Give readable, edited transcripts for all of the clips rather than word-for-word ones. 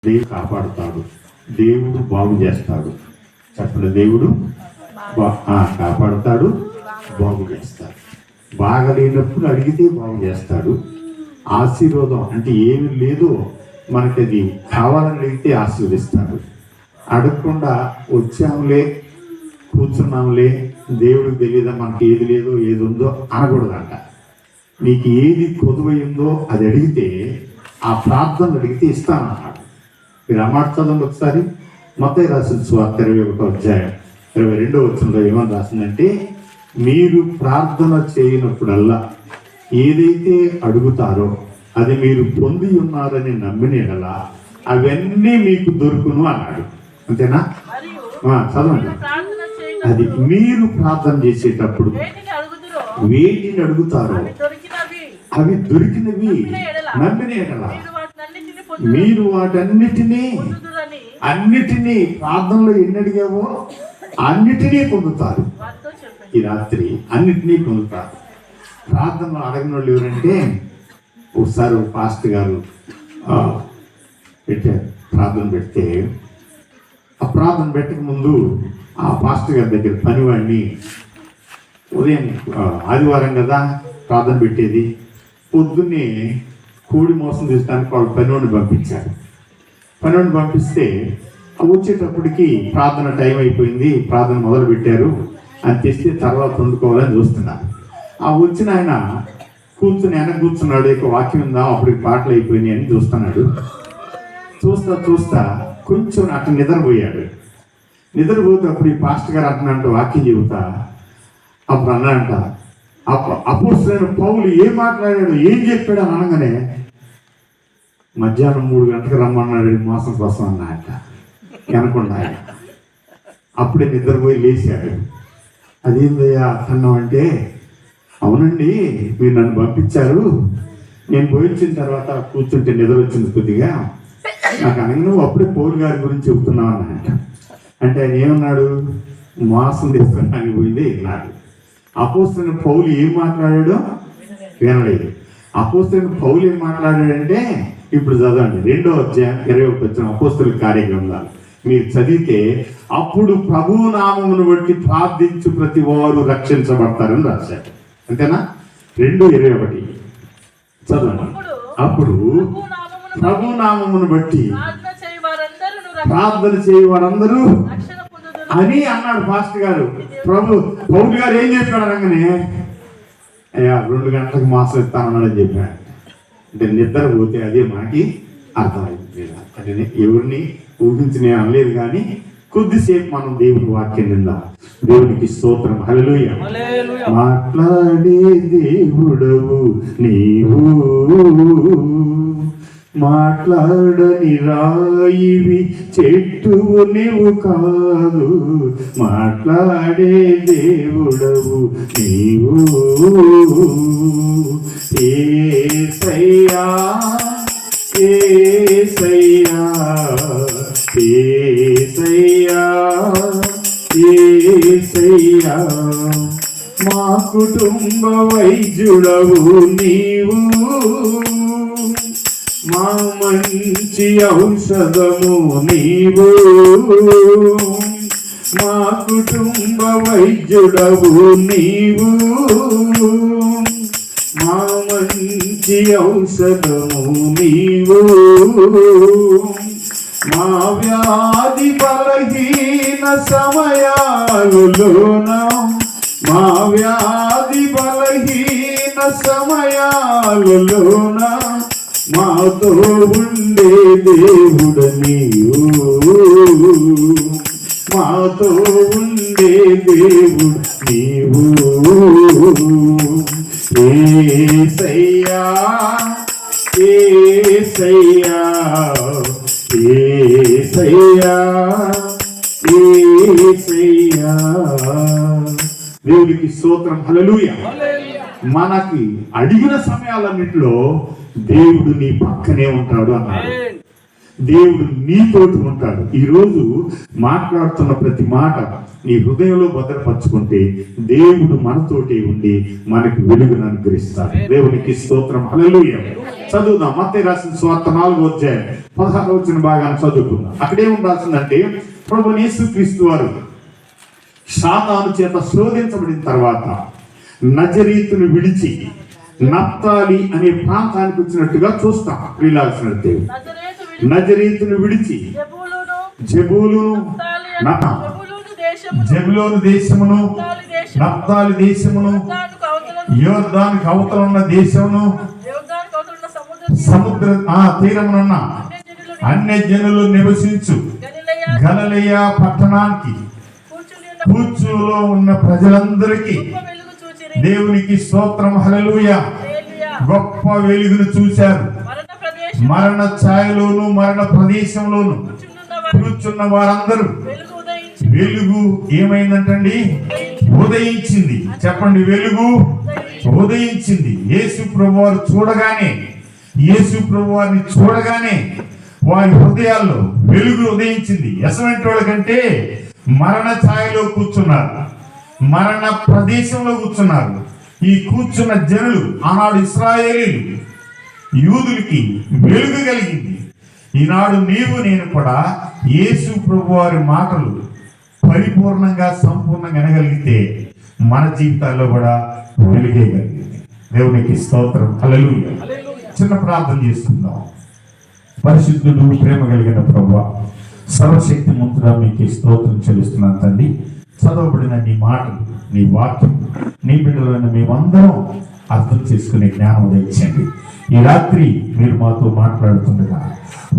దేవుడు కాపాడుతాడు, దేవుడు బాగు చేస్తాడు. చెప్పండి, దేవుడు కాపాడుతాడు, బాగు చేస్తాడు. బాగలేనప్పుడు అడిగితే బాగు చేస్తాడు. ఆశీర్వాదం అంటే ఏమి లేదో మనకి అది కావాలని అడిగితే ఆశీర్వదిస్తాడు. అడగకుండా వచ్చాంలే కూర్చున్నాంలే దేవుడికి తెలియదా మనకి ఏది లేదో ఏది ఉందో అనకూడదంట. నీకు ఏది కొదువైందో అది అడిగితే, ఆ ప్రార్థనలు అడిగితే ఇస్తానన్నాడు. మీరు ఆ మాట చదవండి ఒకసారి. మత్తయి రాసిన సువార్త 21వ అధ్యాయం 22వ వచనంలో ఏమని రాసిందంటే, మీరు ప్రార్థన చేయనప్పుడల్లా ఏదైతే అడుగుతారో అది మీరు పొంది ఉన్నారని నమ్మిన ఎడలా అవన్నీ మీకు దొరుకును అన్నాడు. అంతేనా? చదవండి. అది మీరు ప్రార్థన చేసేటప్పుడు వేటిని అడుగుతారో అవి దొరికినవి నమ్మిన ఎడలా మీరు వాటన్నిటినీ ప్రార్థనలో ఎన్ని అడిగావో అన్నిటినీ పొందుతారు. ఈ రాత్రి అన్నిటినీ పొందుతారు. ప్రార్థనలో అడగిన వాళ్ళు ఎవరంటే, ఒకసారి పాస్టర్ గారు పెట్టారు, ప్రార్థన పెడితే ఆ ప్రార్థన పెట్టక ముందు ఆ పాస్టర్ గారి దగ్గర పనివాడిని, ఉదయం ఆదివారం కదా ప్రార్థన పెట్టేది, పొద్దున్నే కోడి మోసం తీసుకోవడానికి వాళ్ళు పనివాడిని పంపించారు. పనివాడిని పంపిస్తే వచ్చేటప్పటికి ప్రార్థన టైం అయిపోయింది, ప్రార్థన మొదలు పెట్టారు అని తెస్తే తర్వాత వండుకోవాలని చూస్తున్నారు. ఆ వచ్చిన ఆయన కూర్చున్నాడు, ఇక వాక్యం ఉందా, అప్పటికి పాటలు అయిపోయినాయి అని చూస్తున్నాడు. చూస్తా కొంచెం అట్లా నిద్రపోయాడు. నిద్రపోతే అప్పుడు ఈ పాస్టర్ గారు అంటున్నాడు, వాక్యం చెబుతా. అప్పుడు అన్నాడంట, అపోస్తలుడైన పౌలు ఏం మాట్లాడాడు, ఏం చెప్పాడు అని అనగానే, మధ్యాహ్నం 3 గంటలకు రమ్మన్నాడు మోసం కోసం అన్నాయట. అనుకున్నా ఆయన అప్పుడే నిద్రపోయి లేచాడు. అదేందయ్యా అన్నాం అంటే, అవునండి మీరు నన్ను పంపించారు, నేను పోయించిన తర్వాత కూర్చుంటే నిద్ర వచ్చింది కొద్దిగా, నాకు అనగా నువ్వు అప్పుడే పౌలు గారి గురించి చెబుతున్నావు అన్నమాట. అంటే ఆయన ఏమన్నాడు, మోసం తీసుకున్నానికి పోయిందే విన్నాడు. అపోస్తలుడైన పౌలు ఏం మాట్లాడాడో వినలేదు. అపోస్తలుడైన పౌలు ఏం మాట్లాడాడంటే, ఇప్పుడు చదవండి 2వ అధ్యాయం 21వ వచనం అపోస్తలుల కార్యగ్రంథాలు మీరు చదివితే, అప్పుడు ప్రభువు నామమును బట్టి ప్రార్థించు ప్రతి వారు రక్షించబడతారని రాశారు. అంతేనా? 2:21 చదవండి. అప్పుడు ప్రభు నామమును బట్టి ప్రార్థన చేయ వారందరూ అని అన్నాడు పాస్టర్ గారు. పౌలు గారు ఏం చెప్పాడు అనగానే, అయ్యా 2 గంటలకు మాసం ఇస్తానని చెప్పాడు. అంటే నిద్ర పోతే అదే మనకి అర్థమైంది. అంటే ఎవరిని ఊహించి నేను అనలేదు, కానీ కొద్దిసేపు మనం దేవుని వాక్యం నిందా. దేవునికి స్తోత్రం, హల్లెలూయా. మాట్లాడే దేవుడవు నీవు, మాట్లాడని రాయివి చెట్టువు నీవు కాదు, మాట్లాడే దేవుడవు నీవు. యేసయ్యా యేసయ్యా యేసయ్యా యేసయ్యా, మా కుటుంబ వైద్యుడవు నీవు, మా మంచి ఔషధము నీవు, మా కుటుంబ వైద్యుడవు నీవు, మా మంచి ఔషధము నీవు. మా వ్యాధి బలహీన సమయాలలోన, మా వ్యాధి బలహీన సమయాలలోన మాతో ఉండే దేవుడు నీవు, మాతో ఉండే దేవుడు నీవు. యేసయ్యా యేసయ్యా యేసయ్యా యేసయ్యా. దేవునికి స్తోత్రం, హల్లెలూయా. మనకి అడిగిన సమయాలన్నింటిలో దేవుడు నీ పక్కనే ఉంటాడు అన్నాడు. దేవుడు నీతోటి ఉంటాడు. ఈరోజు మాట్లాడుతున్న ప్రతి మాట నీ హృదయంలో భద్రపరచుకుంటే దేవుడు మనతోటి ఉండి మనకి వెలుగును అనుగ్రహిస్తాడు. దేవునికి స్తోత్రం, హల్లెలూయా. చదువుదాం. మత్తయి రాసిన సువార్త 4వ అధ్యాయం 16వ వచన భాగాన్ని చదువుకుందాం. అక్కడేం రాసిందంటే, ప్రభువు యేసుక్రీస్తు వారు సాతాను చేత శోధించబడిన తర్వాత నజరీతును విడిచి నప్తాలి అనే ప్రాంతానికి వచ్చినట్టుగా చూస్తాం. వీలాల్సినట్టు నజరీతును విడిచి జెబూలును దేశమును నప్తాలి దేశమును యోర్దానికి అవతల ఉన్న దేశమును సముద్ర తీరమునున్న అన్య జనులు నివసించు గలిలయ పట్టణానికి కూర్చులో ఉన్న ప్రజలందరికీ దేవునికి స్తోత్రం, హల్లెలూయా, గొప్ప వెలుగును చూశారు. మరణ ఛాయలోను మరణ ప్రదేశంలోను కూర్చున్న వారందరూ వెలుగు ఏమైందంటండి? ఉదయించింది. చెప్పండి, వెలుగు ఉదయించింది. యేసు ప్రభువారు చూడగానే, యేసు ప్రభువారిని చూడగానే వారి హృదయాల్లో వెలుగు ఉదయించింది. ఎసమంటి వాళ్ళకంటే మరణ ఛాయలో కూర్చున్నారు, మరణ ప్రదేశంలో కూర్చున్నారు. ఈ కూర్చున్న జనులు ఆనాడు ఇశ్రాయేలీలు, యూదులకి వెలుగు కలిగింది. ఈనాడు నీవు నేను కూడా యేసు ప్రభువారి మాటలు పరిపూర్ణంగా సంపూర్ణంగా వినగలిగితే మన జీవితాల్లో కూడా వెలుగే కలిగింది. దేవునికి స్తోత్రం, హల్లెలూయా. చిన్న ప్రార్థన చేసుకుందాం. పరిశుద్ధుడు, ప్రేమ కలిగిన ప్రభువా, సర్వశక్తి మంతుడా మీకు స్తోత్రం చెల్లిస్తున్నాను తండ్రి. చదవబడిన నీ మాటలు, నీ వాక్యం, నీ బిడ్డలైన మేమందరం అర్థం చేసుకునే జ్ఞానం దయచేయండి. ఈ రాత్రి మీరు మాతో మాట్లాడుతుండగా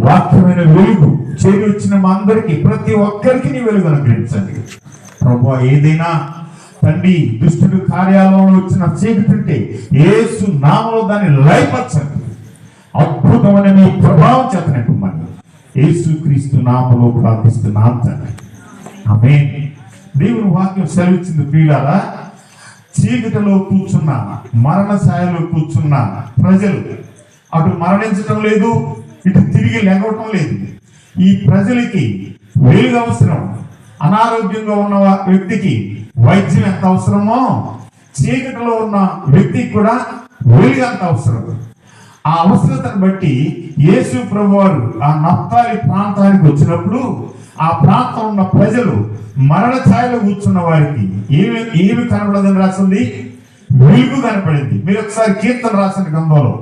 వాక్యమైన వెలుగు చేరి వచ్చిన మా అందరికీ, ప్రతి ఒక్కరికి నీ వెలుగు అనుగ్రహించండి ప్రభువా. ఏదైనా తండ్రి దుష్టుడు కార్యాలయంలో వచ్చిన చీకటి యేసు నామములో దాన్ని లయపరచండి. అద్భుతమైన మీ ప్రభావం చేత నింపమని యేసుక్రీస్తు నామములో ప్రార్థిస్తున్నాం తండ్రి, ఆమేన్. దేవుని వాక్యం సెలవిచ్చింది ప్రియులారా, చీకటిలో కూర్చున్న, మరణ ఛాయలో కూర్చున్న ప్రజలు అటు మరణించటం లేదు, ఇటు తిరిగి లెగవటం లేదు. ఈ ప్రజలకి వెలుగు అవసరం. అనారోగ్యంగా ఉన్న వ్యక్తికి వైద్యం ఎంత అవసరమో, చీకటిలో ఉన్న వ్యక్తికి కూడా వెలుగు అంత అవసరం. ఆ అవసరతను బట్టి యేసు ప్రభువారు ఆ నప్తాలి ప్రాంతానికి వచ్చినప్పుడు ఆ ప్రాంతం ఉన్న ప్రజలు మరణ ఛాయలో కూర్చున్న వారికి ఏమి కనబడదని రాసింది? వెలుగు కనపడింది. మీరు ఒకసారి కీర్తన రాసిన గ్రంథంలో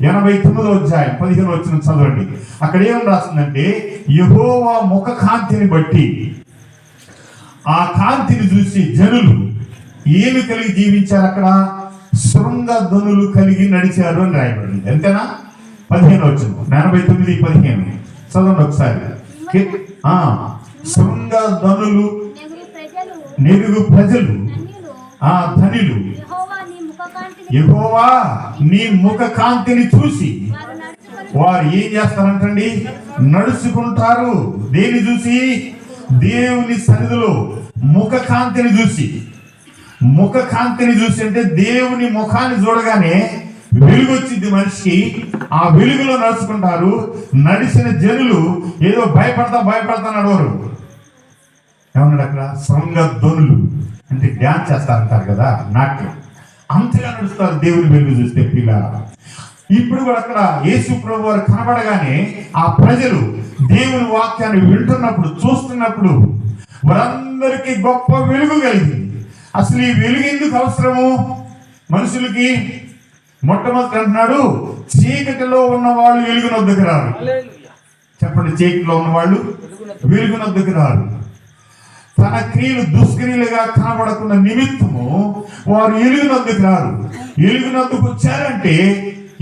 89వ అధ్యాయం 15వ వచనం చదవండి. అక్కడ ఏం రాసిందంటే, యెహోవా ముఖ కాంతిని బట్టి, ఆ కాంతిని చూసి జనులు ఏమి కలిగి జీవించారు? అక్కడ శృంగ ధ్వనులు కలిగి నడిచారు అని రాయబడింది. అంతేనా? 15వ వచనం 89:15 చదవండి ఒకసారి. శృంగ ధ్వనులు, నెరుగు ప్రజలు, ధనులు యెహోవా నీ ముఖ కాంతిని చూసి వారు ఏం చేస్తారంటండి? నడుచుకుంటారు. దేని చూసి? దేవుని సన్నిధిలో ముఖ కాంతిని చూసి. ముఖ కాంతిని చూసి అంటే దేవుని ముఖాన్ని చూడగానే వెలుగు వచ్చింది మనిషికి. ఆ వెలుగులో నడుచుకుంటారు. నడిచిన జనులు ఏదో భయపడతా నడవరు. ఏమన్నాడు అక్కడ? శృంగ ధ్వనులు అంటే డ్యాన్స్ చేస్తారంటారు కదా, నాట్యం. అంతగా నడుస్తారు దేవుని వెలుగు చూస్తే పిల్లలు. ఇప్పుడు కూడా అక్కడ యేసు ప్రభు వారు కనబడగానే ఆ ప్రజలు దేవుని వాక్యాన్ని వింటున్నప్పుడు, చూస్తున్నప్పుడు వారందరికీ గొప్ప వెలుగు కలిగింది. అసలు ఈ వెలుగు ఎందుకు అవసరము మనుషులకి? మొట్టమొదటి అంటున్నాడు, చీకటిలో ఉన్న వాళ్ళు వెలుగునొద్దకు రారు. చెప్పండి, చీకటిలో ఉన్న వాళ్ళు వెలుగునొద్దకు రారు. తన క్రియలు దుష్క్రియలుగా కనబడకున్న నిమిత్తము వారు వెలుగునొద్దకు రారు. వెలుగునొద్దకు వచ్చారంటే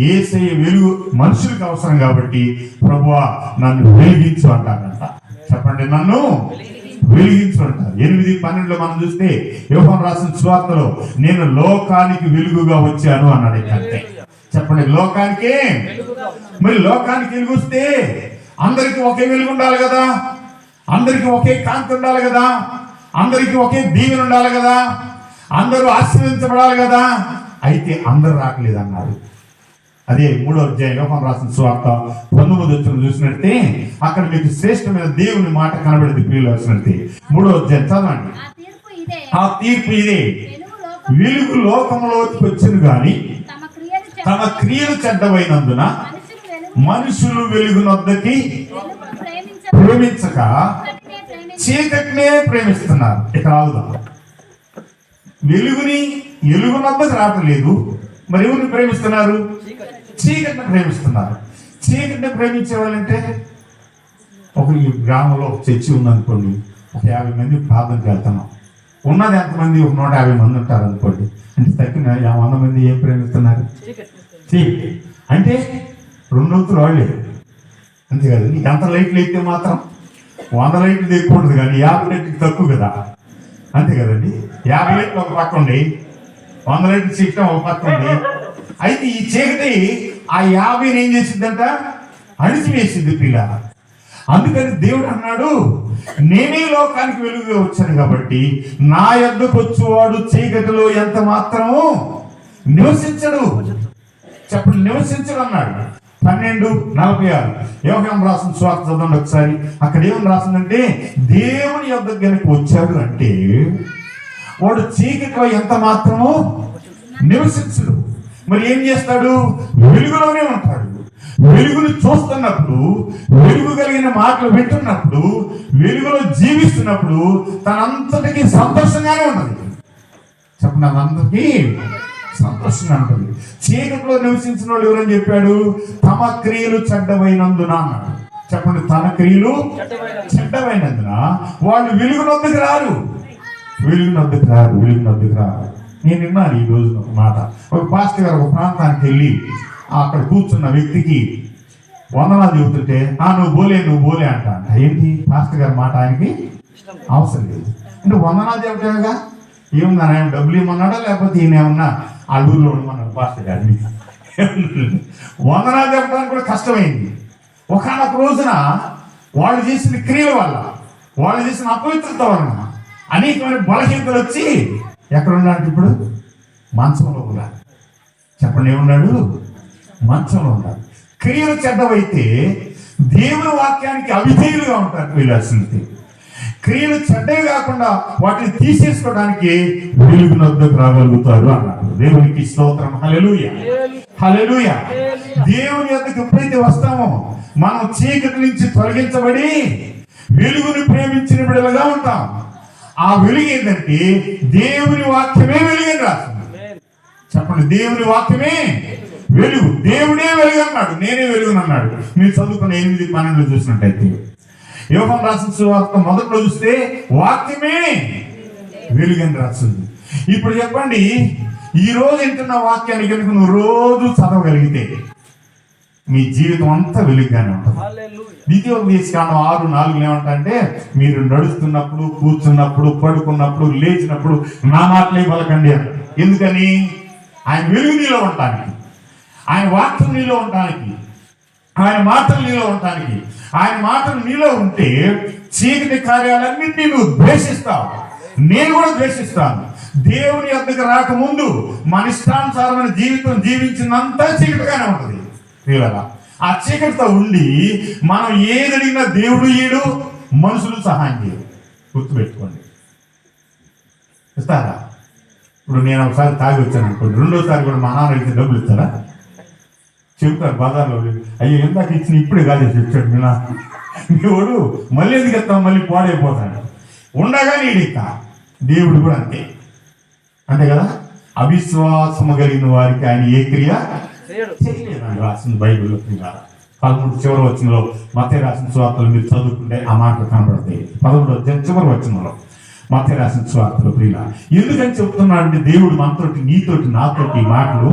యేసయ్య వెలుగు మనుషులకు అవసరం కాబట్టి, ప్రభువా నన్ను వెలిగించు అంటారంట. చెప్పండి, నన్ను వెలిగించు అంటారు. 8:12 మనం చూస్తే యోహాను రాసిన సువార్తలో నేను లోకానికి వెలుగుగా వచ్చాను అన్నాడు. అంతే. చెప్పండి, లోకానికే. మరి లోకానికి వెలుగు వస్తే అందరికి ఒకే వెలుగు ఉండాలి కదా, అందరికి ఒకే కాంతి ఉండాలి కదా, అందరికి ఒకే దీవెన ఉండాలి కదా, అందరూ ఆశీర్వదించబడాలి కదా. అయితే అందరూ రావట్లేదు అన్నారు. అదే 3వ అధ్యాయం యోహాను రాసిన సువార్త 19వ వచనం చూసినట్టే అక్కడ మీకు శ్రేష్టమైన దేవుని మాట కనబడింది. ప్రియులు వచ్చినట్టే 3వ అధ్యాయం చదవండి. ఆ తీర్పు ఇదే, వెలుగు లోకంలోకి వచ్చింది కానీ తమ క్రియలు చెడ్డమైనందున మనుషులు వెలుగునొద్దకి ప్రేమించక చీకటినే ప్రేమిస్తున్నారు. ఇక ఆగుదాం. వెలుగునొద్దకు రావట్లేదు, మరి ఎవరిని ప్రేమిస్తున్నారు? చీకటిని ప్రేమిస్తున్నారు. చీకటిని ప్రేమించే వాళ్ళంటే ఒక ఈ గ్రామంలో చర్చి ఉందనుకోండి, ఒక 50 మంది ప్రార్థనకి వెళ్తున్నాం. ఉన్నది ఎంతమంది? ఒక 150 మంది ఉంటారు అనుకోండి. అంటే తగ్గిన 100 మంది ఏం ప్రేమిస్తున్నారు? చీకటి. అంటే 2 వంతులు వాళ్ళే. అంతే కదా. నీకు ఎంత లైట్లు అయితే మాత్రం 100 లైట్లు ఎక్కువ ఉంటుంది, కానీ 50 లైట్లకి తక్కువ కదా. అంతే కదండి. 50 లైట్లు ఒక పక్క ఉండి 100 లైట్లు చీకటం ఒక పక్క ఉంది. అయితే ఈ చీకటి ఆ 50 ఏం చేసిందంట? అణిచివేసింది పిల్ల. అందుకని దేవుడు అన్నాడు, నేనే లోకానికి వెలుగుగా వచ్చాను కాబట్టి నా యొద్దకు వచ్చేవాడు చీకటిలో ఎంత మాత్రము నివసించడు. చెప్పండి, నివసించడు అన్నాడు. 12:46 యోహాను రాసిన సువార్త చదవండి ఒకసారి. అక్కడ ఏమని రాసిందంటే, దేవుని యొద్దకు కనుక వచ్చాడు అంటే వాడు చీకటిలో ఎంత మాత్రము నివసించడు. మరి ఏం చేస్తాడు? వెలుగులోనే ఉంటాడు. వెలుగును చూస్తున్నప్పుడు, వెలుగు కలిగిన మాటలు వింటున్నప్పుడు, వెలుగులో జీవిస్తున్నప్పుడు తనంతటికీ సంతోషంగానే ఉంటుంది. చెప్పండి, అదంతటికీ సంతోషంగా ఉంటుంది. చీకటిలో నివసించిన వాళ్ళు ఎవరని చెప్పాడు? తమ క్రియలు చెడ్డమైనందున అన్నాడు. చెప్పండి, తన క్రియలు చెడ్డమైనందున వాళ్ళు వెలుగునొద్దకు రారు. నేను విన్నాను ఈ రోజున ఒక మాట. ఒక పాస్టర్ గారు ఒక ప్రాంతానికి వెళ్ళి అక్కడ కూర్చున్న వ్యక్తికి వందనాలు చెబుతుంటే, నువ్వు బోలే అంట. ఏంటి పాస్టర్ గారి మాట ఆయనకి అవసరం లేదు. అంటే వందనాలు చెబుతాడుగా, ఏమన్నా ఆయన డబ్బులు ఇవ్వమన్నాడా, లేకపోతే ఈయన ఏమన్నా ఆ ఊళ్ళో ఉండమన్నాడు పాస్టర్ గారిని? వందనాలు చెప్పడానికి కూడా కష్టమైంది. ఒకనొక రోజున వాళ్ళు చేసిన క్రియల వల్ల, వాళ్ళు చేసిన అపవిత్రత వలన అనేకమైన బలహీనతలు వచ్చి ఎక్కడ ఉన్నాడు? ఇప్పుడు మంచంలో ఉన్నాడు. చెప్పండి, ఏమున్నాడు? మంచంలో ఉన్నాడు. క్రియలు చెడ్డవైతే దేవుని వాక్యానికి అవిధేయులుగా ఉంటారు వీళ్ళు. అసలు క్రియలు చెడ్డవి కాకుండా వాటిని తీసేసుకోవడానికి వెలుగునొద్దకు రాగలుగుతారు అన్నారు. దేవునికి స్తోత్రం. హల్లెలూయా, హల్లెలూయా. దేవుని యొద్దకు ఎప్పుడైతే వస్తామో మనం చీకటి నుంచి తొలగించబడి వెలుగుని ప్రేమించిన బిడ్డలుగా ఉంటాం. ఆ వెలుగు ఏంటంటే దేవుని వాక్యమే వెలుగని రాస్తుంది. చెప్పండి, దేవుని వాక్యమే వెలుగు. దేవుడే వెలుగు అన్నాడు, నేనే వెలుగుని అన్నాడు. మీరు చదువుకున్న 8:12 చూసినట్టయితే, యోహాను రాసిన సువార్త మొదట్లో చూస్తే వాక్యమే వెలుగని రాస్తుంది. ఇప్పుడు చెప్పండి, ఈ రోజు వింటున్న వాక్యాన్ని కనుక నువ్వు రోజు చదవగలిగితే మీ జీవితం అంతా వెలుగుగానే ఉంటుంది. ద్వితీయోపదేశకాండం 6:4 ఏమంటే, మీరు నడుస్తున్నప్పుడు, కూర్చున్నప్పుడు, పడుకున్నప్పుడు, లేచినప్పుడు నా మాటలే పలకండి అని. ఎందుకని? ఆయన వెలుగు నీలో ఉండటానికి, ఆయన వాక్యం నీలో ఉండటానికి, ఆయన మాటలు నీలో ఉండటానికి. ఆయన మాటలు నీలో ఉంటే చీకటి కార్యాలన్నింటినీ నువ్వు ద్వేషిస్తావు, నేను కూడా ద్వేషిస్తాను. దేవుని యొద్దకు రాకముందు మన ఇష్టానుసారమైన జీవితం జీవించినంతా చీకటిగానే ఉంటుంది. ఆ చీకటితో ఉండి మనం ఏది అడిగినా దేవుడు ఈడు, మనుషులు సహాయం చేయరు. గుర్తుపెట్టుకోండి. ఇస్తారా? ఇప్పుడు నేను ఒకసారి తాగి వచ్చాను అనుకోండి, రెండోసారి కూడా మా నాన్న అడిగితే డబ్బులు ఇస్తారా? చెబుతారు బజార్లో, అయ్యో ఎందాక ఇచ్చిన ఇప్పుడే కాదు చెప్పాడు మీవాడు, మళ్ళీ ఎందుకు ఇస్తాం, మళ్ళీ పాడైపోతాడు. ఉండగానే ఈడిస్తా. దేవుడు కూడా అంతే, అంతే కదా. అవిశ్వాసము కలిగిన వారికి ఆయన ఏ క్రియ చేయలేదని రాసింది బైబిల్లో. 13 చివరి వచనంలో, మత్తయి రాసిన సువార్తలు మీరు చదువుకుంటే ఆ మాటలు కనబడతాయి. 11 చివరి వచనంలో మత్తయి రాసిన సువార్తలు. ప్రియుల, ఎందుకని చెప్తున్నాడంటే దేవుడు మనతోటి, నీతోటి, నాతోటి మాటలు,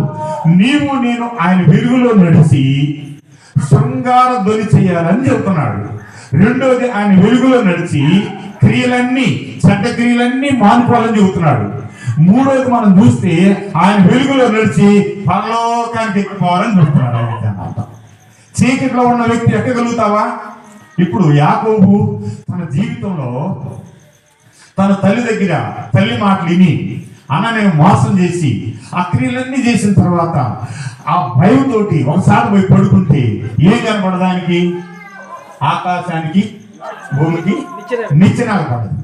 నీవు నేను ఆయన వెలుగులో నడిచి శృంగార ధ్వని చేయాలని చెప్తున్నాడు. రెండోది, ఆయన వెలుగులో నడిచి క్రియలన్నీ, చెడ్డ క్రియలన్నీ మానుకోవాలని చెబుతున్నాడు. మూడోది మనం చూస్తే ఆయన వెలుగులో నడిచి పరలోకానికి ఎక్కిపోవాలని చెప్తున్నాడు. అన్నమాట. చీకటిలో ఉన్న వ్యక్తి ఎక్కగలుగుతావా? ఇప్పుడు యాకోబు తన జీవితంలో తన తల్లి దగ్గర తల్లి మాటలు విని అన్నని మోసం చేసి ఆ క్రియలన్నీ చేసిన తర్వాత ఆ భయంతోటి ఒకసారి పోయి పడుకుంటే ఏం కనపడదానికి? ఆకాశానికి భూమికి నిచ్చెన పడదు.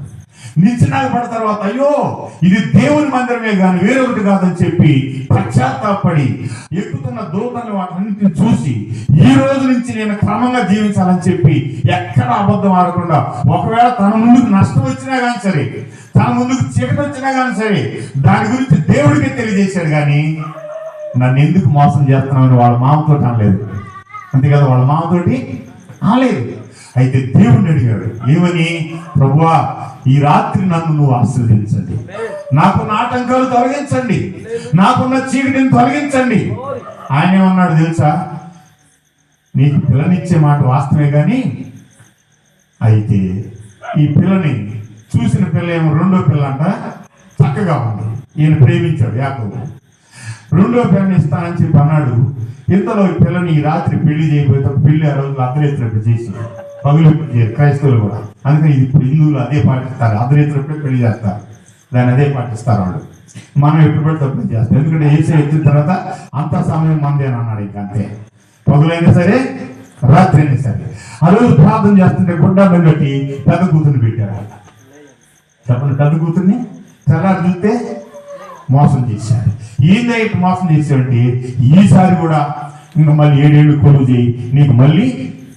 నిచ్చినాలు పడిన తర్వాత అయ్యో ఇది దేవుని మందిరమే కానీ వేరొకటి కాదని చెప్పి పశ్చాత్తాపడి ఎక్కుతున్న దూతలు వాటన్నిటిని చూసి ఈ రోజు నుంచి నేను క్రమంగా జీవించాలని చెప్పి ఎక్కడ అబద్ధం ఆడకుండా, ఒకవేళ తన ముందుకు నష్టం వచ్చినా కానీ సరే, తన ముందుకు చీకటి వచ్చినా కానీ సరే, దాని గురించి దేవుడికి తెలియజేశాడు. కానీ నన్ను ఎందుకు మోసం చేస్తున్నామని వాళ్ళ మామతో అనలేదు. అంతేకాదు వాళ్ళ మామతోటి అనలేదు. అయితే దేవుడిని అడిగాడు, ఏమని? ప్రభువా, ఈ రాత్రి నన్ను నువ్వు ఆశీర్వదించండి, నాకున్న ఆటంకాలు తొలగించండి, నాకున్న చీకటిని తొలగించండి. ఆయన ఏమన్నాడు తెలుసా? నీకు పిల్లనిచ్చే మాట వాస్తవే కానీ అయితే ఈ పిల్లని చూసిన పిల్ల ఏమో రెండో పిల్ల అంట చక్కగా ఉంది, ఈయన ప్రేమించాడు యాకోబు. రెండో పిల్లని ఇస్తానని చెప్పి అన్నాడు. ఇంతలో ఈ పిల్లని ఈ రాత్రి పెళ్లి చేయబోతే పెళ్లి ఆ రోజులు అర్ధరేత్రప్పుడు చేసి పగులు క్రైస్తవులు కూడా. అందుకని ఇది ఇప్పుడు హిందువులు అదే పాటిస్తారు, అర్ధరేత్రప్పుడే పెళ్లి చేస్తారు, దాన్ని అదే పాటిస్తారు వాళ్ళు. మనం ఎప్పుడు పడితే అప్పుడు చేస్తాం, ఎందుకంటే ఏసీ వచ్చిన తర్వాత అంత సమయం మంది అని అన్నాడు. ఇంకా అంతే, పగులైనా సరే రాత్రి అయినా సరే. ఆ రోజు ప్రార్థన చేస్తుంటే గుడ్డాలను కట్టి పెద్ద కూతుర్ని పెట్టారు. చెప్పండి, పెద్ద కూతుర్ని తెల్లారి చూస్తే మోసం చేశారు. ఈయన ఇటు మోసం చేసేవంటి ఈసారి కూడా ఇంకా మళ్ళీ 7 ఏళ్ళు కొలువు చేయి, నీకు మళ్ళీ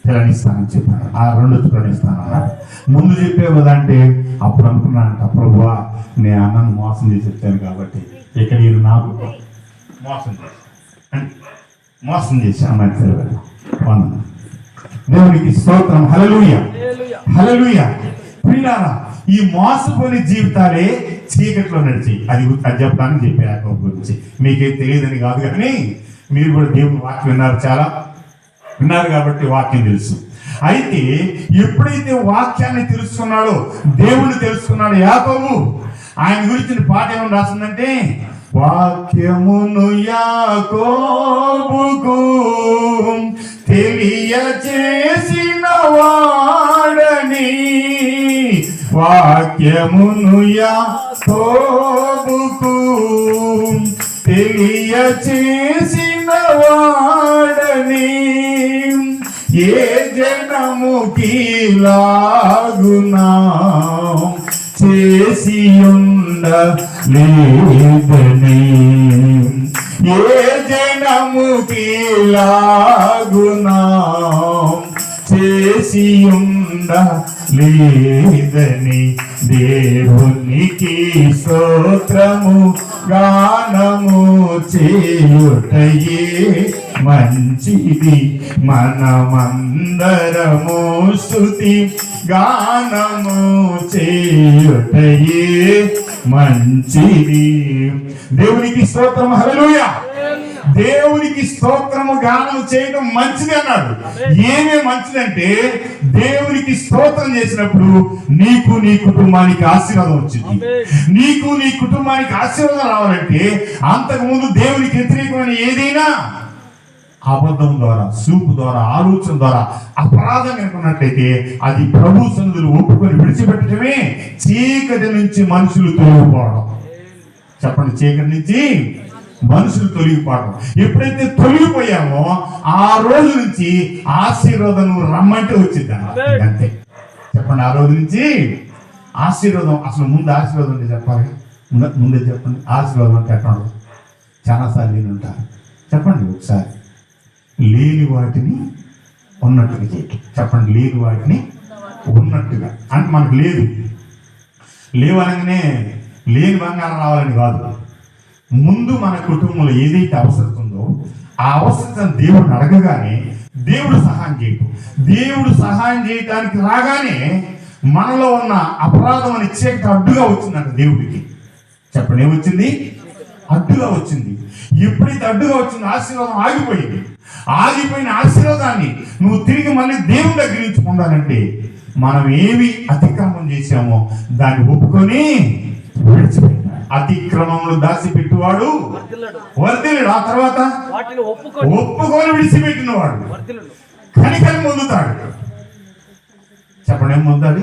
పిల్లనిస్తానని చెప్పాను. ఆ 2 పిల్లనిస్తాను అన్నాడు. ముందు చెప్పే కదా అంటే అప్పుడు అనుకున్నానంట, ప్రభువా నేను అన్నను మోసం చేసి వచ్చాను కాబట్టి ఇక్కడ ఈయన నాకు మోసం చేశాను అని. దేవునికి స్తోత్రం. హల్లెలూయా, హల్లెలూయా. ప్రియులారా, ఈ మోసపోని జీవితాలే చీకట్లో నడిచి అది చెప్పడానికి చెప్పే యాకోబు గురించి. మీకేం తెలియదని కాదు, కానీ మీరు కూడా దేవుని వాక్యం విన్నారు, చాలా విన్నారు కాబట్టి వాక్యం తెలుసు. అయితే ఎప్పుడైతే వాక్యాన్ని తెలుసుకున్నాడో, దేవుణ్ణి తెలుసుకున్నాడు యాకోబు, ఆయన గురించిన పాట ఏమని రాసిందంటే, వాక్యమును యాకోబుకు తెలియచేసిన వాడని, వాక్యమును యాకోబుకు తెలియచేసిన వాడని, ఏ జనముకి లాగునా చేసి ఉండలేదని, ఏ జనముకి లాగునా చేసి ఉండలేదని, దేవునికి స్తోత్రము గానము చేయుటయే మంచిది, మనమందరము స్తుతి గానము చేయుటయే మంచిది. దేవునికి స్తోత్రం. హల్లెలూయా. దేవునికి స్తోత్రము గానం చేయడం మంచిది అన్నాడు. ఏమే మంచిదంటే, దేవునికి స్తోత్రం చేసినప్పుడు నీకు నీ కుటుంబానికి ఆశీర్వాదం వచ్చింది. నీకు నీ కుటుంబానికి ఆశీర్వాదం రావాలంటే అంతకుముందు దేవునికి వ్యతిరేకమైన ఏదైనా అబద్ధం ద్వారా, చూపు ద్వారా, ఆలోచన ద్వారా అపరాధం కనుకున్నట్లయితే అది ప్రభు సన్నిధిలో ఒప్పుకొని విడిచిపెట్టడమే చీకటి నుంచి మనుషులు తొలగిపోవడం. చెప్పండి, చీకటి నుంచి మనుషులు తొలగిపోవడం. ఎప్పుడైతే తొలగిపోయామో ఆ రోజు నుంచి ఆశీర్వాదం రమ్మంటే వచ్చింది అంతే. చెప్పండి, ఆ రోజు నుంచి ఆశీర్వాదం. అసలు ముందు ఆశీర్వాదం అంటే చెప్పాలి, ముందే చెప్పండి. ఆశీర్వాదం అంటే ఎక్కడ చాలాసార్లు నేను ఉంటాను. చెప్పండి ఒకసారి, లేని వాటిని ఉన్నట్టుగా చేయటం. చెప్పండి, లేని వాటిని ఉన్నట్టుగా అంటే మనకు లేదు లేవనగానే లేని బంగారం రావాలని కాదు. ముందు మన కుటుంబంలో ఏదైతే అవసరం ఉందో ఆ అవసరం దేవుడిని అడగగానే దేవుడు సహాయం చేయటం. దేవుడు సహాయం చేయడానికి రాగానే మనలో ఉన్న అపరాధం అని చీకటి అడ్డుగా వచ్చిందంట దేవుడికి. చెప్పండి, ఏమొచ్చింది? అడ్డుగా వచ్చింది. ఎప్పుడైతే అడ్డుగా వచ్చిందో ఆశీర్వాదం ఆగిపోయింది. ఆగిపోయిన ఆశీర్వాదాన్ని నువ్వు తిరిగి మళ్ళీ దేవుని దగ్గర నుంచి పొందాలంటే మనం ఏమి అతిక్రమం చేశామో దాన్ని ఒప్పుకొని విడిచిపెట్టాలి. అతిక్రమంలో దాచిపెట్టువాడు వర్ధిల్లుడు. ఆ తర్వాత ఒప్పుకొని విడిచిపెట్టినవాడు కనికరం పొందుతాడు. చెప్పండి, ఏం పొందాలి?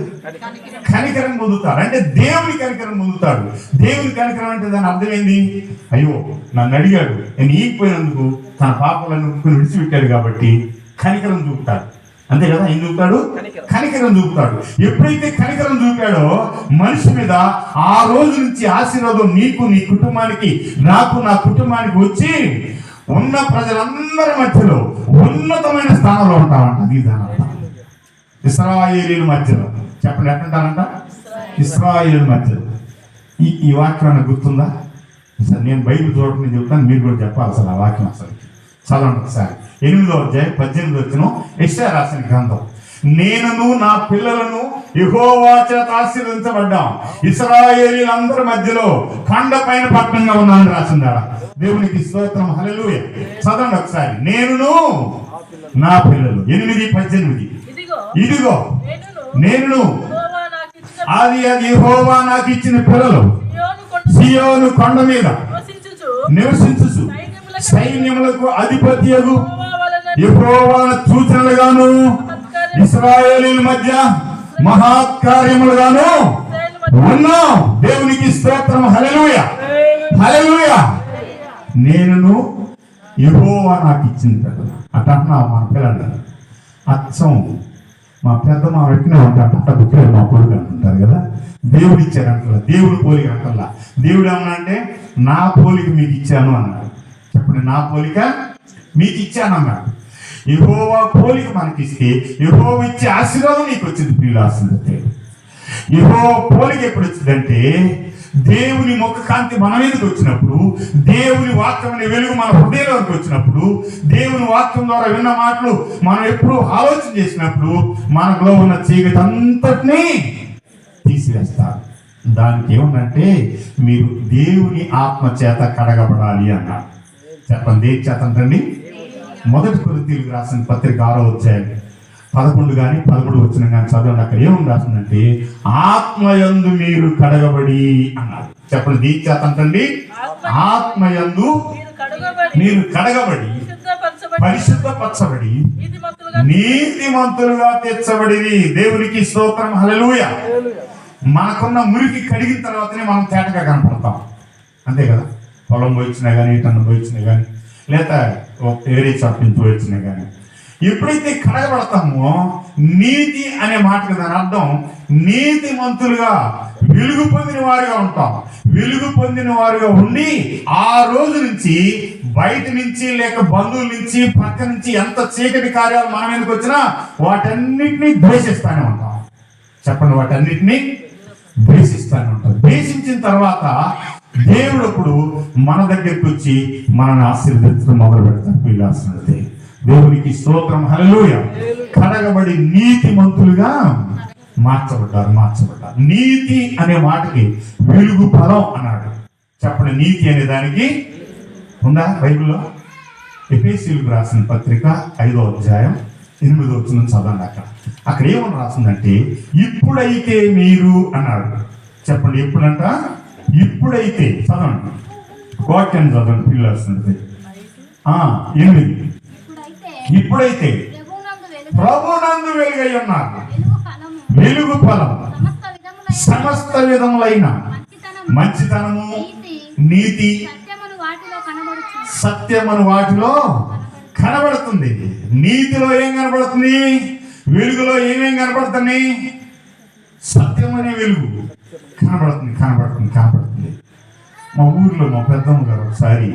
కనికరం పొందుతాడు. అంటే దేవుని కనికరం పొందుతాడు. దేవుని కనికరం అంటే దాని అర్థమైంది, అయ్యో నన్ను అడిగాడు, నేను ఈగిపోయినందుకు తన పాపాలను విడిచిపెట్టాడు కాబట్టి కనికరం చూపుతాడు. అంతే కదా, ఏం చూపుతాడు? కనికరం చూపుతాడు. ఎప్పుడైతే కనికరం చూపాడో మనిషి మీద, ఆ రోజు నుంచి ఆశీర్వాదం నీకు, నీ కుటుంబానికి, నాకు, నా కుటుంబానికి వచ్చి ఉన్న ప్రజలందరి మధ్యలో ఉన్నతమైన స్థానంలో ఉంటామంట. అది దానంట. ఇశ్రాయేలీయుల మధ్యలో. చెప్పండి, ఎట్లుంటారంట? ఇశ్రాయేలీయుల మధ్యలో. ఈ వాక్యం అన్న గుర్తుందా? అసలు నేను బైబిల్ చూడటం చెప్తాను, మీరు కూడా చెప్పాలి అసలు ఆ వాక్యం. అసలు చదవండి ఒకసారి. 8వ అధ్యాయం 18వ వచనం, యెషయా రాసిన గ్రంథం. నేనును నా పిల్లలను యెహోవా చేత ఆశీర్వదించబడ్డాం, ఇశ్రాయేలీయులందరి మధ్యలో కొండ పైన పట్టణంగా ఉన్నానని రాసిందా? దేవునికి స్తోత్రం, హల్లెలూయా. చదవండి ఒకసారి. నేనును నా పిల్లలు. 8:18. ఇదిగో నేను అది యెహోవా నాకు ఇచ్చిన పిల్లలు సియోను కొండ మీద నివసించుచు సైన్యములకు అధిపతియగు యెహోవా సూచనలుగాను ఇశ్రాయేలీయుల మధ్య మహాకార్యములుగాను ఉన్నాం. దేవునికి స్తోత్రం, హల్లెలూయా, హల్లెలూయా. నేనును యెహోవా నాకు ఇచ్చిన పిల్లలు అట్లా మన పిల్లలు అచ్చం మా పెద్ద మా వెంటనే ఉంటాడు. అట్ట బుక్కిలో మా కొడుకు అంటుంటారు కదా. దేవుడు ఇచ్చారంటలా, దేవుడు పోలిక అంటల్లా. దేవుడు ఏమన్నా అంటే నా పోలిక మీకు ఇచ్చాను అన్నాడు. చెప్పండి, నా పోలిక మీకు ఇచ్చాను అన్నాడు. యెహోవా పోలిక మనకిస్తే యెహోవా ఇచ్చే ఆశీర్వాదం నీకు వచ్చింది. ప్రియుల ఆశీర్వాదం. యెహోవా పోలిక ఎప్పుడు వచ్చిందంటే దేవుని ముఖ కాంతి మన మీదకి వచ్చినప్పుడు, దేవుని వాక్యం అనే వెలుగు మన హృదయంలోకి వచ్చినప్పుడు, దేవుని వాక్యం ద్వారా విన్న మాటలు మనం ఎప్పుడు ఆలోచన చేసినప్పుడు మనలో ఉన్న చీకటి అంతటినీ తీసివేస్తారు. దానికి ఏముందంటే మీరు దేవుని ఆత్మ చేత కడగబడాలి అన్నారు. చెప్పండి, దేని చేత అంటండి? 1 కొరింథీయులకు రాసిన పత్రిక 6వ అధ్యాయం 11 కానీ 13 వచ్చిన కానీ చదవండి. అక్కడ ఏముంది రాసిందంటే ఆత్మయందు మీరు కడగబడి అన్నారు. చెప్పండి, దేని చేత అంటండి? ఆత్మయందు మీరు కడగబడి పరిశుద్ధపరచబడి నీతిమంతులుగా తెచ్చబడి. దేవునికి స్తోత్రం, హల్లెలూయా. మనకున్న మురికి కడిగిన తర్వాతనే మనం తేటగా కనపడతాం. అంతే కదా. పొలం పోయించినా కానీ, టన్ను పోయించినా కానీ, లేదా వేరే చోట నుంచి పోయించినా కానీ, ఎప్పుడైతే కడగబడతామో నీతి అనే మాటకు దాని అర్థం నీతిమంతులుగా వెలుగు పొందిన వారుగా ఉంటాం. వెలుగు పొందిన వారుగా ఉండి ఆ రోజు నుంచి బయట నుంచి లేక బంధువుల నుంచి పక్క నుంచి ఎంత చీకటి కార్యాలు మన మీదకి వచ్చినా వాటన్నిటినీ ద్వేషిస్తానే ఉంటాం. చెప్పండి, వాటన్నిటినీ ద్వేషిస్తానే ఉంటాం. ద్వేషించిన తర్వాత దేవుడు అప్పుడు మన దగ్గరికి వచ్చి మనల్ని ఆశీర్వదించడం మొదలు పెడతారు. వీళ్ళు ఆశీర్వదితే దేవునికి స్తోత్రం, హల్లెలూయా. కడగబడి నీతిమంతులుగా మార్చబడ్డారు. నీతి అనే మాటకి వెలుగు ఫలం అన్నాడు. చెప్పండి, నీతి అనే దానికి ఉందా బైబిల్లో? ఎఫెసీయులకు రాసిన పత్రిక 5వ అధ్యాయం 8వ వచనం చదవండి. అక్కడ ఏమని రాసిందంటే ఇప్పుడైతే మీరు అన్నాడు. చెప్పండి, ఎప్పుడంట? ఇప్పుడైతే. చదవండి, వాక్యాన్ని చదవండి పిల్లలు. 8. ఇప్పుడైతే ప్రభునందు వెలుగై ఉన్నారు. వెలుగు ఫలం సమస్త విధములైన మంచితనము, నీతి, సత్యమును వాటిలో కనబడుతుంది. నీతిలో ఏం కనబడుతుంది? వెలుగులో ఏమేం కనబడుతుంది? సత్యం అనే వెలుగు కనబడుతుంది. మా ఊర్లో మా పెద్దమ్మ గారు ఒకసారి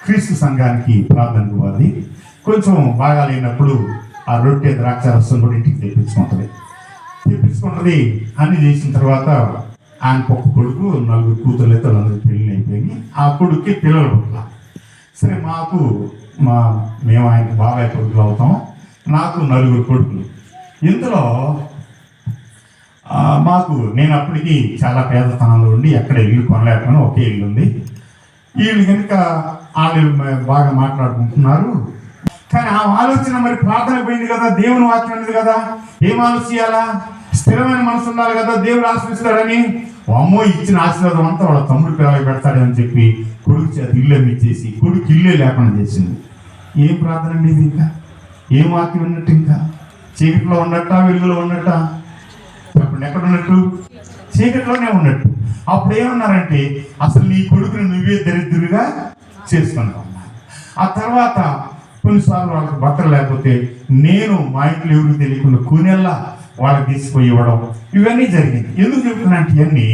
క్రీస్తు సంఘానికి ప్రార్థనకు వారి కొంచెం బాగా లేనప్పుడు ఆ రొట్టె ద్రాక్ష రసం కూడా ఇంటికి తెప్పించుకుంటుంది. అన్ని చేసిన తర్వాత ఆయనకు ఒక కొడుకు, 4 కూతుర్లు అయితే వాళ్ళందరూ పెళ్ళి అయిపోయి ఆ కొడుక్కి పిల్లలు పుట్టాల. సరే, మేము ఆయనకు బాబాయ్ కొడుకులు అవుతాం. నాకు 4 కొడుకులు. ఇందులో నేను అప్పటికి చాలా పేదతనంలో ఉండి ఎక్కడ ఇల్లు కొనలేకపోయినా ఒకే ఇల్లు ఉంది. వీళ్ళు కనుక వాళ్ళు బాగా మాట్లాడుకుంటున్నారు. కానీ ఆ ఆలోచన మరి ప్రార్థన పోయింది కదా, దేవుని వాక్యం ఉంది కదా, ఏం ఆలోచించాలా? స్థిరమైన మనసు ఉండాలి కదా, దేవుడు ఆశ్రయిస్తాడని. అమ్మో, ఇచ్చిన ఆశీర్వాదం అంతా వాళ్ళ తమ్ముడు పిల్లలకి పెడతాడని చెప్పి కొడుకు చేత ఇల్లు అమ్మిచ్చేసి కొడుకు ఇల్లే లేకుండా చేసింది. ఏం ప్రార్థన అండి ఇది? ఇంకా ఏం వాక్యం ఉన్నట్టు? ఇంకా చీకట్లో ఉన్నట్ట, వెలుగులో ఉన్నట్ట? చెప్పండి, ఎక్కడ ఉన్నట్టు? చీకట్లోనే ఉన్నట్టు. అప్పుడు ఏమన్నారంటే అసలు నీ కొడుకుని నువ్వే దరిద్రులుగా చేసుకున్నావు. ఆ తర్వాత కొన్నిసార్లు వాళ్ళకి బట్టలు లేకపోతే నేను మా ఇంట్లో ఎవరికి తెలియకుండా కూనెల్లా వాళ్ళకి తీసుకుపోయి ఇవ్వడం, ఇవన్నీ జరిగింది. ఎందుకు చెప్తున్నా అంటే ఇవన్నీ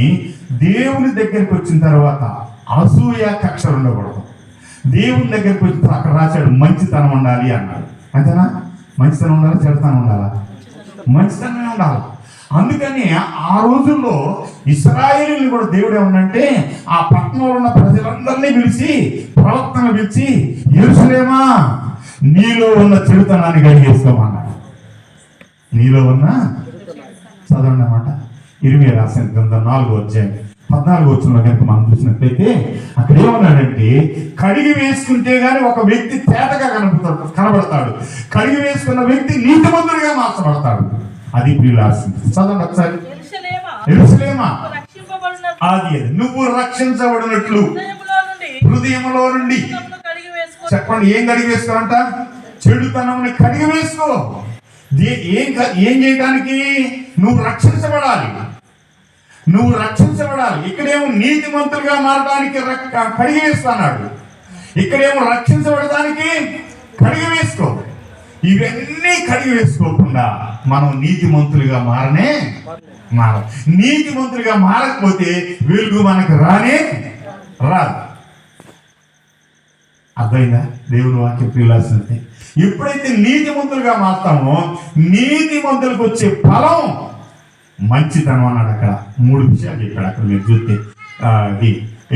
దేవుని దగ్గరికి వచ్చిన తర్వాత అసూయ కక్షలు ఉండకూడదు. దేవుని దగ్గరికి వచ్చిన అక్కడ రాశాడు మంచితనం ఉండాలి అన్నాడు. అంతేనా? మంచితనం ఉండాలి, చెడుతనం ఉండాలా? మంచితనమే ఉండాలి. అందుకని ఆ రోజుల్లో ఇశ్రాయేలీయులు కూడా దేవుడు ఏమన్నంటే ఆ పట్టణంలో ఉన్న ప్రజలందరినీ పిలిచి, ప్రవక్తను పిలిచి, యెరూషలేమా నీలో ఉన్న చెడుతనాన్ని కడిగేసుకోమన్నాడు. నీలో ఉన్న, చదవండి అన్నమాట, ఇర్మియా రాసిన గ్రంథం 4వ అధ్యాయం 14వ వచనంలో కనుక మనం చూసినట్లయితే అక్కడ ఏమన్నాడంటే, కడిగి వేసుకుంటే గాని ఒక వ్యక్తి తేటగా కనబడతాడు, కడిగి వేసుకున్న వ్యక్తి నీతిమంతుడిగా మార్చబడతాడు. అది ప్రియులాసింది. చదవండి ఒకసారి. యెరూషలేమా అది నువ్వు రక్షించబడినట్లు హృదయంలో నుండి, చెప్పండి, ఏం కడిగి వేసుకోవాలంట? చెడుతనంని కడిగి వేసుకో. ఏం చేయడానికి? నువ్వు రక్షించబడాలి, నువ్వు రక్షించబడాలి. ఇక్కడేమో నీతిమంతులుగా మారడానికి కడిగి వేస్తున్నాడు, ఇక్కడేమో రక్షించబడడానికి కడిగి వేసుకో. ఇవన్నీ కడిగి వేసుకోకుండా మనం నీతిమంతులుగా మారనే నీతిమంతులుగా మారకపోతే వెలుగు మనకు రానే రాదు. అర్థమైందా? దేవుని వాక్యం ప్రియులాల్సింది. ఎప్పుడైతే నీతిమంతులుగా మారుతామో నీతిమంతులకు వచ్చే ఫలం మంచితనం అన్నాడు. అక్కడ 3 విషయాలు చెప్పాడు. అక్కడ మీరు చూస్తే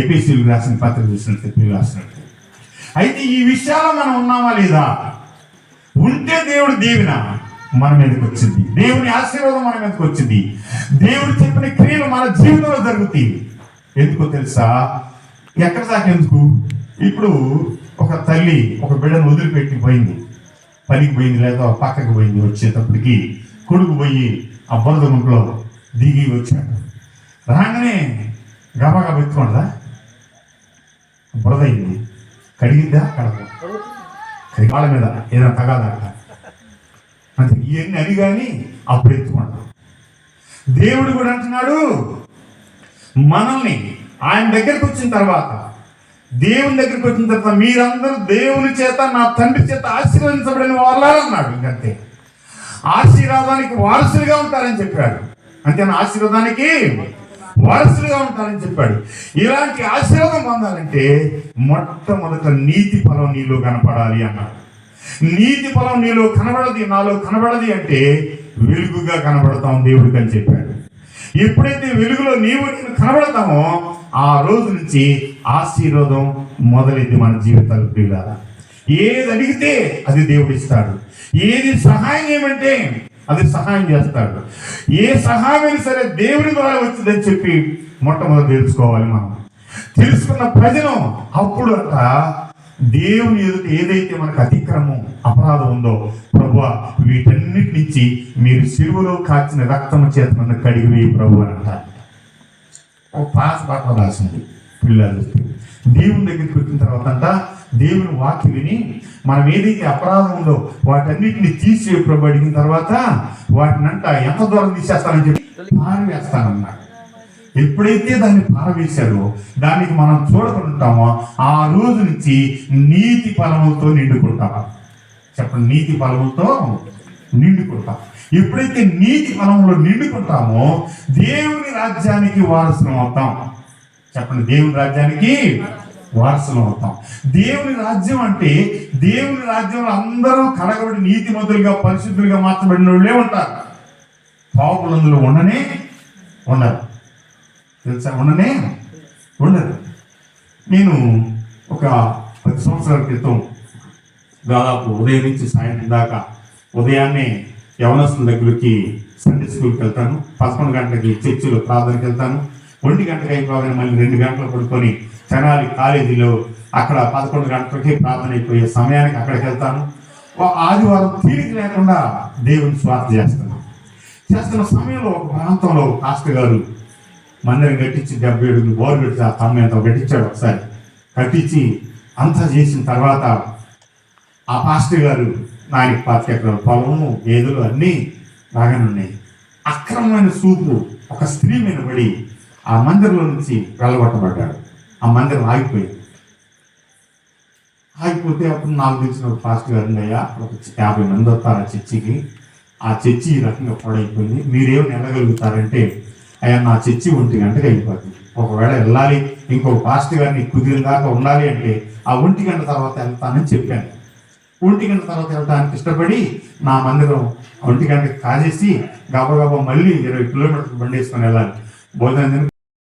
ఎఫెసీయులకు రాసిన పత్రిక చూసినట్టు ప్రియులాల్సినట్టు. అయితే ఈ విషయాలు మనం ఉన్నామా లేదా? ఉంటే దేవుడు దీవెన మన మీదకి వచ్చింది, దేవుని ఆశీర్వాదం మన మీదకి వచ్చింది, దేవుడు చెప్పిన క్రియలు మన జీవితంలో జరుగుతాయి. ఎందుకో తెలుసా? ఎక్కడ దాకా ఎందుకు? ఇప్పుడు ఒక తల్లి ఒక బిడ్డను వదిలిపెట్టి పోయింది, పనికి పోయింది, లేదా పక్కకు పోయింది. వచ్చేటప్పటికి కొడుకు పోయి ఆ బురద గుంటలో దిగి వచ్చాడు. రాగానే గబాగా పెట్టుకోండా, బురద అయింది, కడిగిద్దా? కడగ వాళ్ళ మీద ఏదైనా తగాదాక అంటే ఇవన్నీ అని కానీ అప్పుడు ఎత్తుకుంటాం. దేవుడు కూడా అంటున్నాడు, మనల్ని ఆయన దగ్గరికి వచ్చిన తర్వాత, దేవుని దగ్గరికి వచ్చిన తర్వాత మీరందరూ దేవుని చేత, నా తండ్రి చేత ఆశీర్వదించబడిన వాళ్ళన్నాడు. ఇంకంతే, ఆశీర్వాదానికి వారసులుగా ఉంటారని చెప్పాడు. అంతేనా? ఆశీర్వాదానికి వారసులుగా ఉంటారని చెప్పాడు. ఇలాంటి ఆశీర్వాదం పొందాలంటే మొట్టమొదట నీతి ఫలం నీలో కనపడాలి అన్నాడు. నీతి ఫలం నీలో కనబడది, నాలో కనబడది అంటే వెలుగుగా కనబడతాం దేవుడికి అని చెప్పాడు. ఎప్పుడైతే వెలుగులో నేను కనబడతామో ఆ రోజు నుంచి ఆశీర్వాదం మొదలైంది మన జీవితాలు. ప్రియులారా, ఏది అడిగితే అది దేవుడు ఇస్తాడు, ఏది సహాయం చేయమంటే అది సహాయం చేస్తాడు. ఏ సహాయమైనా సరే దేవుని ద్వారా వచ్చిందని చెప్పి మొట్టమొదటి తెలుసుకోవాలి. మనం తెలుసుకున్న ప్రజలు అప్పుడు అంట దేవుని ఎదుట ఏదైతే మనకు అతిక్రమం, అపరాధం ఉందో, ప్రభువా వీటన్నిటి నుంచి మీరు సిలువలో కాచిన రక్తము చేత నన్ను కడిగి వేయి ప్రభు అని అంటారు. ఒక పాట రాసింది పిల్లలు. దేవుని దగ్గరికి వచ్చిన తర్వాత అంట దేవుని వాక్యం విని మనం ఏదైతే అపరాధం ఉందో వాటన్నిటిని తీసి ప్రభు అడిగిన తర్వాత వాటినంట ఎంత దూరం తీసేస్తానని చెప్పి పారవేస్తానన్నాడు. ఎప్పుడైతే దాన్ని పారవేశాడో దానికి మనం చూడకుంటామో ఆ రోజు నుంచి నీతి ఫలములతో నిండుకుంటాం. చెప్పండి, నీతి ఫలములతో నిండుకుంటాం. ఎప్పుడైతే నీతి ఫలంలో నిండుకుంటామో దేవుని రాజ్యానికి వారసులం అవుతాం. చెప్పండి, దేవుని రాజ్యానికి వారసులం అవుతాం. దేవుని రాజ్యం అంటే దేవుని రాజ్యంలో అందరూ కడగబడి నీతిమంతులుగా పరిశుద్ధులుగా మార్చబడిన వాళ్ళే ఉంటారు. పాపులు అందులో ఉండనే ఉండరు. తెలుసా? ఉండనే ఉండరు. నేను ఒక 10 సంవత్సరాల క్రితం దాదాపు ఉదయం నుంచి సాయంత్రం దాకా ఉదయాన్నే యవనస్తుల దగ్గరికి సండే స్కూల్కి వెళ్తాను, 11 గంటలకి చర్చిలో ప్రార్థనకి వెళ్తాను, 1 గంటకి అయిపోగానే మళ్ళీ 2 గంటలు పడుకొని తెనాలి కాలేజీలో అక్కడ 11 గంటలకి ప్రార్థన అయిపోయే సమయానికి అక్కడికి వెళ్తాను. ఆదివారం తీరిక లేకుండా దేవుని స్వార్థ చేస్తున్న సమయంలో ఒక ప్రాంతంలో పాస్టర్ గారు మందిరం కట్టించి 77 బోర్ పెట్టి ఆ తమ్మ కట్టించాడు. ఒకసారి కట్టించి అంతా చేసిన తర్వాత ఆ పాస్టర్ గారు ఆయనకి 25 ఎకరాల పొలము, గేదెలు అన్నీ బాగానే ఉన్నాయి. అక్రమమైన చూపు ఒక స్త్రీ మీద పడి ఆ మందిరంలో నుంచి వెళ్ళగొట్టబడ్డాడు. ఆ మందిరం ఆగిపోయింది. ఆగిపోతే అప్పుడు నాకు తెలిసిన ఒక పాస్టర్ గారు అయ్యా ఒక 50 మంది వస్తారు ఆ చర్చికి, ఆ చర్చి ఈ రకంగా పాడైపోయింది, మీరేమి వెళ్ళగలుగుతారంటే, అయ్యా నా చర్చి 1 గంటకి అయిపోతుంది, ఒకవేళ వెళ్ళాలి ఇంకొక పాస్టర్ గారిని కుదిరిన దాకా ఉండాలి అంటే ఆ 1 గంట తర్వాత వెళ్తానని చెప్పాను. 1 గంట తర్వాత వెళ్ళడానికి ఇష్టపడి నా మందిరం 1 గంటకి కాజేసి గబగబా మళ్ళీ 20 కిలోమీటర్లు బండి వేసుకొని వెళ్ళాలి. భోజనం